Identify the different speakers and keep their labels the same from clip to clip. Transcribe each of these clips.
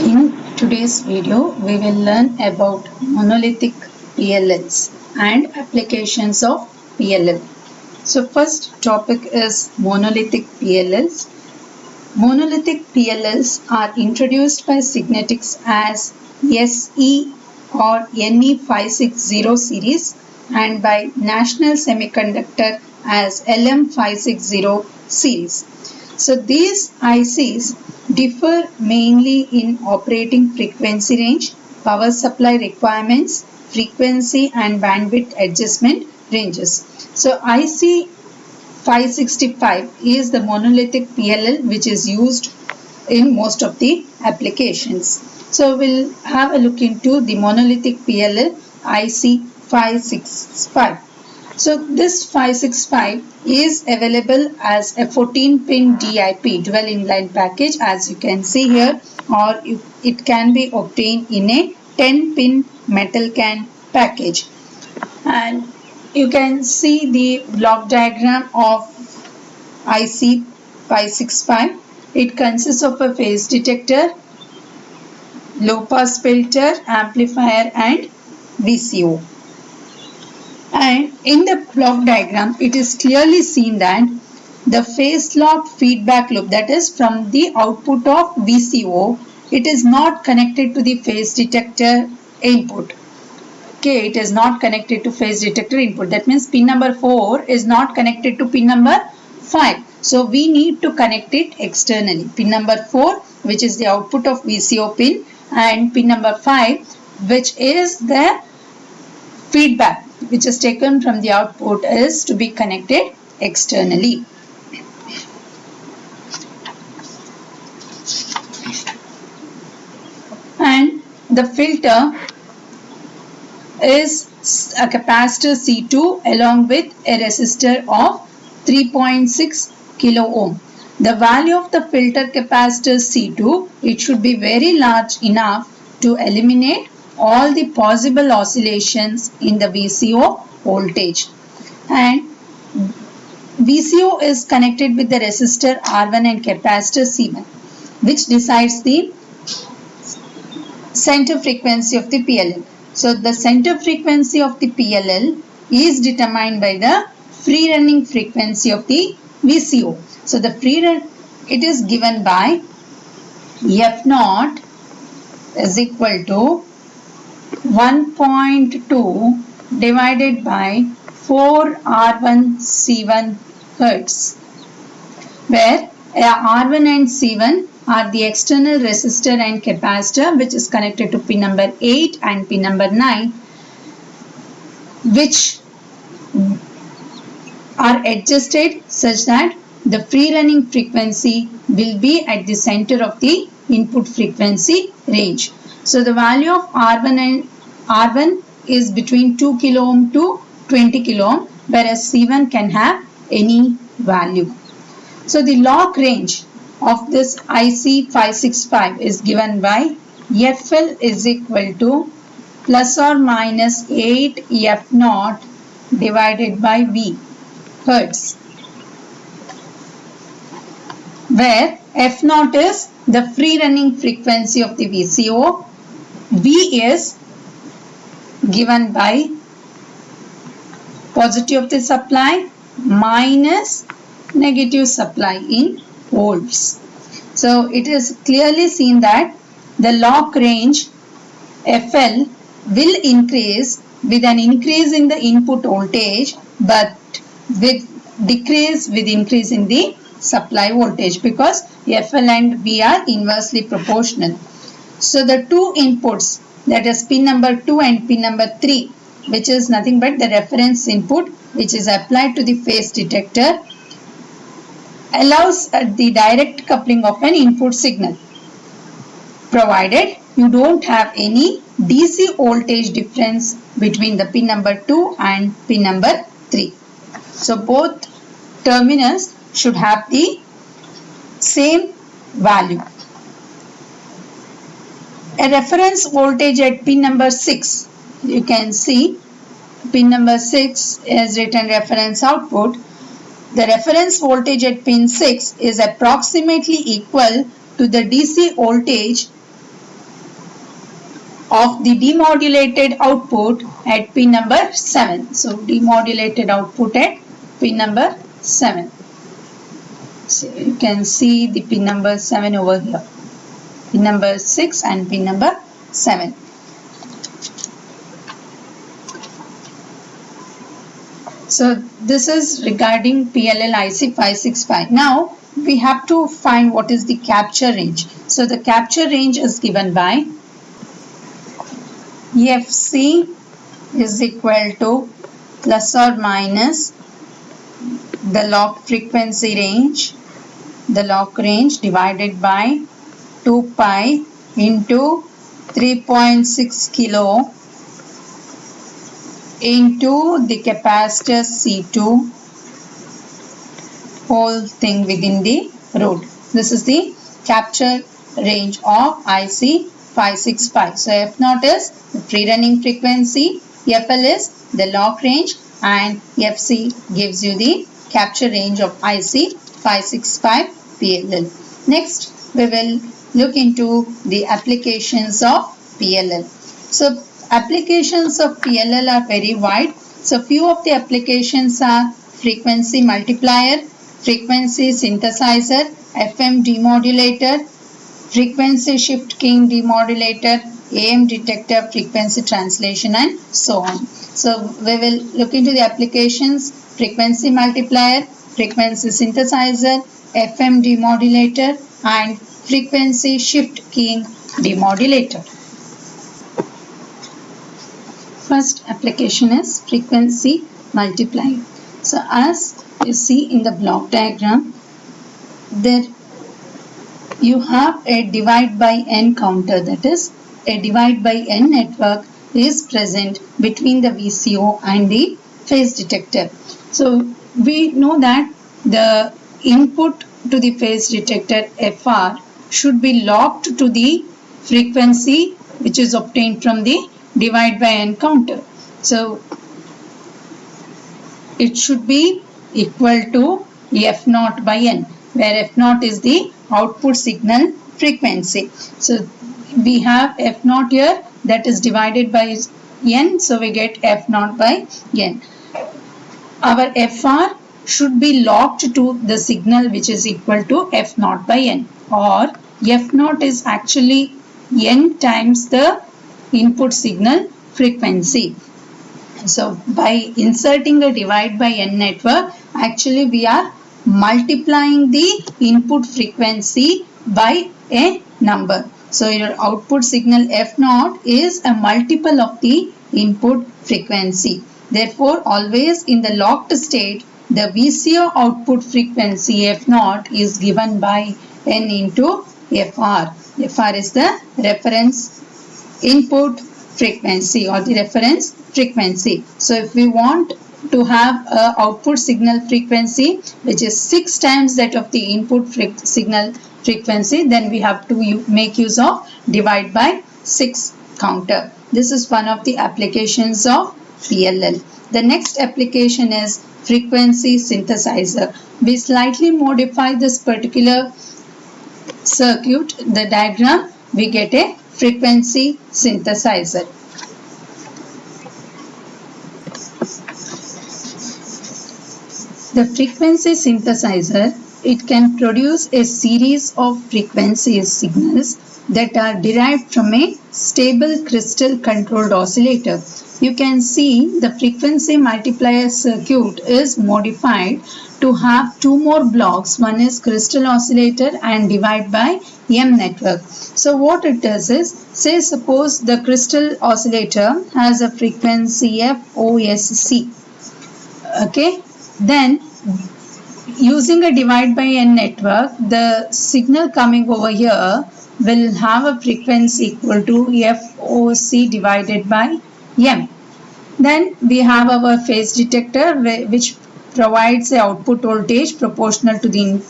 Speaker 1: In today's video, we will learn about monolithic PLLs and applications of PLL. So first topic is monolithic PLLs. Monolithic PLLs are introduced by Signetics as SE or NE560 series and by National Semiconductor as LM560 series. So these ICs differ mainly in operating frequency range, power supply requirements, frequency and bandwidth adjustment ranges. So IC 565 is the monolithic PLL which is used in most of the applications. So we'll have a look into the monolithic PLL IC 565. So this 565 is available as a 14-pin DIP dual inline package, as you can see here, or it can be obtained in a 10-pin metal can package. And you can see the block diagram of IC 565. It consists of a phase detector, low pass filter, amplifier and VCO. And in the block diagram, it is clearly seen that the phase locked feedback loop, that is from the output of VCO, it is not connected to the phase detector input. Okay, it is not connected to phase detector input. That means pin number 4 is not connected to pin number 5. So we need to connect it externally. Pin number 4, which is the output of VCO pin, and pin number 5, which is the feedback which is taken from the output, is to be connected externally. And the filter is a capacitor C2 along with a resistor of 3.6 kilo ohm. The value of the filter capacitor C2, it should be very large enough to eliminate all the possible oscillations in the VCO voltage. And VCO is connected with the resistor R1 and capacitor C1, which decides the center frequency of the PLL. So the center frequency of the PLL is determined by the free running frequency of the VCO. So the free run, it is given by F0 is equal to 1.2 divided by 4 R1 C1 Hertz, where R1 and C1 are the external resistor and capacitor which is connected to pin number 8 and pin number 9, which are adjusted such that the free running frequency will be at the center of the input frequency range. So the value of R1 is between 2 kilo ohm to 20 kilo ohm, whereas C1 can have any value. So the lock range of this IC 565 is given by FL is equal to plus or minus 8 F0 divided by V Hertz, where F0 is the free running frequency of the VCO, V is given by positive of the supply minus negative supply in volts. So it is clearly seen that the lock range FL will increase with an increase in the input voltage, but with decrease with increase in the supply voltage, because FL and V are inversely proportional. So the two inputs, that is pin number 2 and pin number 3, which is nothing but the reference input which is applied to the phase detector, allows the direct coupling of an input signal, provided you don't have any DC voltage difference between the pin number 2 and pin number 3. So both terminals should have the same value. A reference voltage at pin number 6, you can see pin number 6 is written reference output. The reference voltage at pin 6 is approximately equal to the DC voltage of the demodulated output at pin number 7. So demodulated output at pin number 7. So you can see the pin number 7 over here. Pin number 6 and pin number 7. So this is regarding PLL IC 565. Now we have to find what is the capture range. So the capture range is given by FC is equal to plus or minus the lock frequency range, the lock range divided by 2 pi into 3.6 kilo into the capacitor C2 whole thing within the root. This is the capture range of IC 565. So F0 is the pre-running frequency, FL is the lock range, and FC gives you the capture range of IC 565 PLL. Next, we will look into the applications of PLL. So applications of PLL are very wide. So few of the applications are frequency multiplier, frequency synthesizer, FM demodulator, frequency shift keying demodulator, AM detector, frequency translation, and so on. So we will look into the applications: frequency multiplier, frequency synthesizer, FM demodulator, and frequency shift keying demodulator. First application is frequency multiplier. So as you see in the block diagram, there you have a divide by n counter, that is a divide by n network is present between the VCO and the phase detector. So we know that the input to the phase detector FR should be locked to the frequency which is obtained from the divide by n counter. So it should be equal to F0 by n, where F0 is the output signal frequency. So we have F0 here, that is divided by n, so we get F0 by n. Our FR should be locked to the signal which is equal to F0 by n, or F0 is actually n times the input signal frequency. So by inserting a divide by n network, actually we are multiplying the input frequency by a number. So your output signal F0 is a multiple of the input frequency. Therefore, always in the locked state, the VCO output frequency F0 is given by n into FR. FR is the reference input frequency or the reference frequency. So if we want to have a output signal frequency which is 6 times that of the input signal frequency, then we have to make use of divide by 6 counter. This is one of the applications of PLL. The next application is frequency synthesizer. We slightly modify this particular circuit, the diagram, we get a frequency synthesizer. The frequency synthesizer, it can produce a series of frequency signals that are derived from a stable crystal controlled oscillator. You can see the frequency multiplier circuit is modified to have two more blocks. One is crystal oscillator and divide by M network. So what it does is, say suppose the crystal oscillator has a frequency FOSC. Okay, then using a divide by n network, the signal coming over here will have a frequency equal to FOC divided by M. Then we have our phase detector which provides the output voltage proportional to the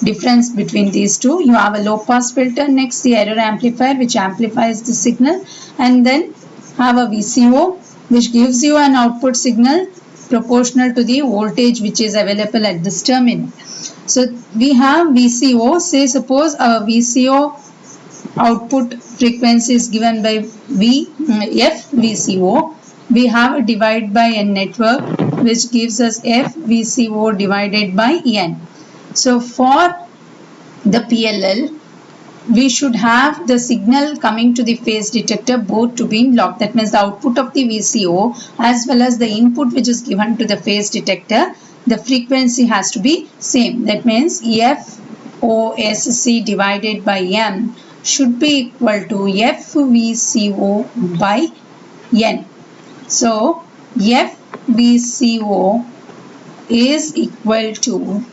Speaker 1: difference between these two. You have a low pass filter, next the error amplifier which amplifies the signal, and then have a VCO which gives you an output signal proportional to the voltage which is available at this terminal. So we have VCO, say suppose our VCO output frequency is given by F VCO. We have a divide by N network which gives us F VCO divided by N. So for the PLL, we should have the signal coming to the phase detector both to be locked. That means the output of the VCO as well as the input which is given to the phase detector, the frequency has to be same. That means FOSC divided by M should be equal to FVCO by N. So FVCO is equal to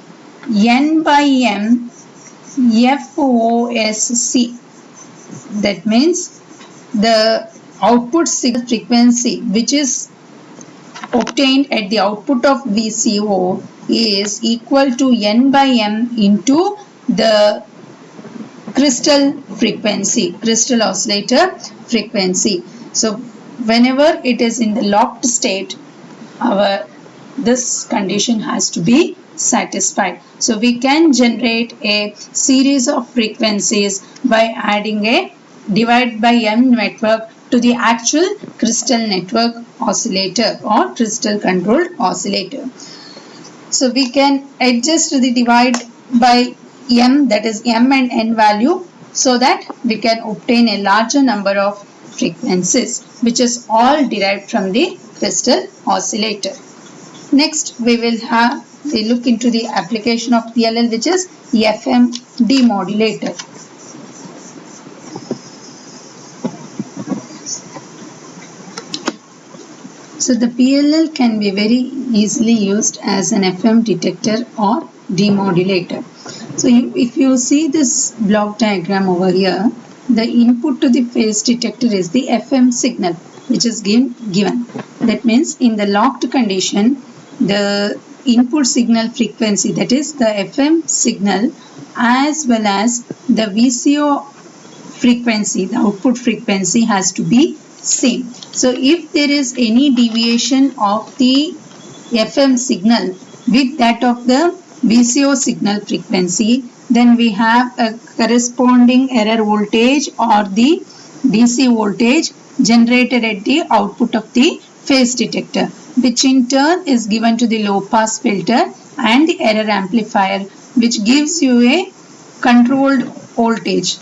Speaker 1: N by M FOSC. That means the output signal frequency which is obtained at the output of VCO is equal to N by M into the crystal frequency, crystal oscillator frequency. So whenever it is in the locked state, this condition has to be satisfied. So we can generate a series of frequencies by adding a divide by M network to the actual crystal network oscillator or crystal controlled oscillator. So we can adjust the divide by M, that is M and N value, so that we can obtain a larger number of frequencies which is all derived from the crystal oscillator. Next we will have a look into the application of PLL, which is FM demodulator. So the PLL can be very easily used as an FM detector or demodulator. So if you see this block diagram over here, the input to the phase detector is the FM signal which is given. That means in the locked condition, the input signal frequency, that is the FM signal, as well as the VCO frequency, the output frequency has to be same. So if there is any deviation of the FM signal with that of the VCO signal frequency, then we have a corresponding error voltage or the DC voltage generated at the output of the phase detector, which in turn is given to the low pass filter and the error amplifier, which gives you a controlled voltage.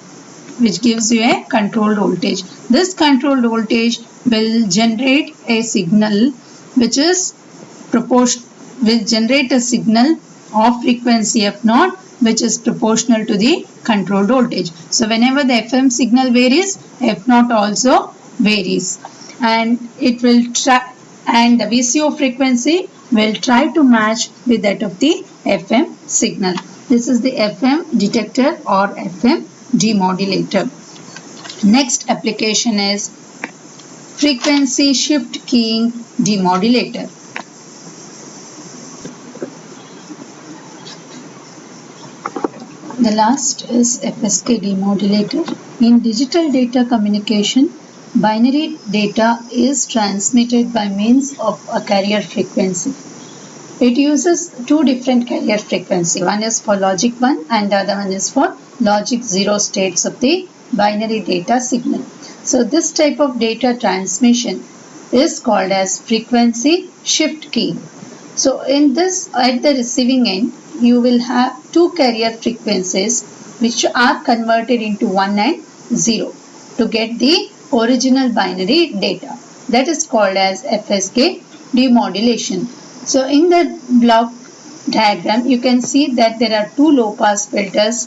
Speaker 1: This controlled voltage will generate a signal which is will generate a signal of frequency F0, which is proportional to the controlled voltage. So whenever the FM signal varies, F0 also varies, and it will and the VCO frequency will try to match with that of the FM signal. This is the FM detector or FM demodulator. Next application is frequency shift keying demodulator. The last is FSK demodulator. In digital data communication, binary data is transmitted by means of a carrier frequency. It uses two different carrier frequency. One is for logic 1 and the other one is for logic 0 states of the binary data signal. So this type of data transmission is called as frequency shift keying. So in this, at the receiving end, you will have two carrier frequencies which are converted into 1 and 0 to get the original binary data. That is called as FSK demodulation. So in the block diagram, you can see that there are two low pass filters,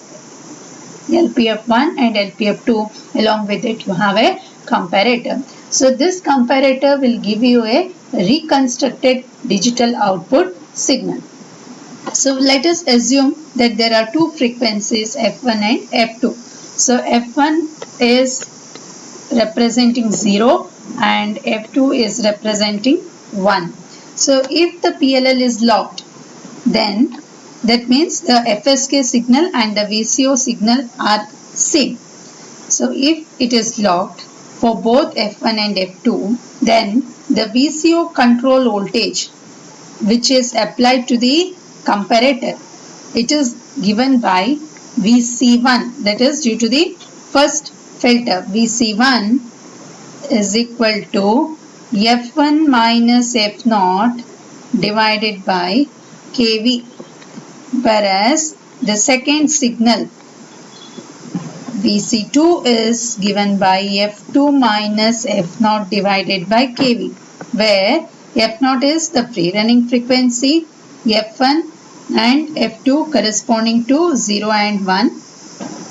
Speaker 1: LPF1 and LPF2. Along with it, you have a comparator. So this comparator will give you a reconstructed digital output signal. So let us assume that there are two frequencies, F1 and F2. So F1 is representing 0 and F2 is representing 1. So if the PLL is locked, then that means the FSK signal and the VCO signal are same. So if it is locked for both F1 and F2, then the VCO control voltage which is applied to the comparator, it is given by VC1, that is due to the first filter VC1 is equal to F1 minus F0 divided by kV, whereas the second signal VC2 is given by F2 minus F0 divided by kV, where F0 is the free running frequency, F1 and F2 corresponding to 0 and 1,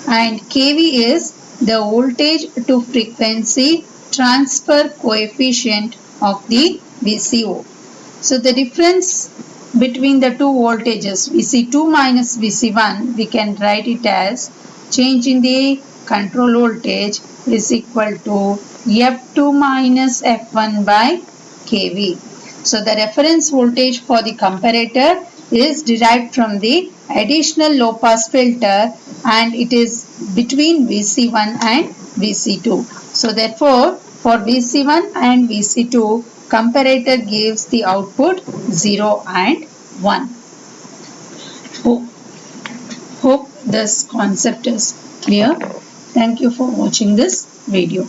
Speaker 1: and kV is the voltage to frequency transfer coefficient of the VCO. So the difference between the two voltages VC2 minus VC1, we can write it as change in the control voltage is equal to F2 minus F1 by kV. So the reference voltage for the comparator is derived from the additional low pass filter, and it is between VC1 and VC2. So therefore for VC1 and VC2, comparator gives the output 0 and 1. Hope this concept is clear. Thank you for watching this video.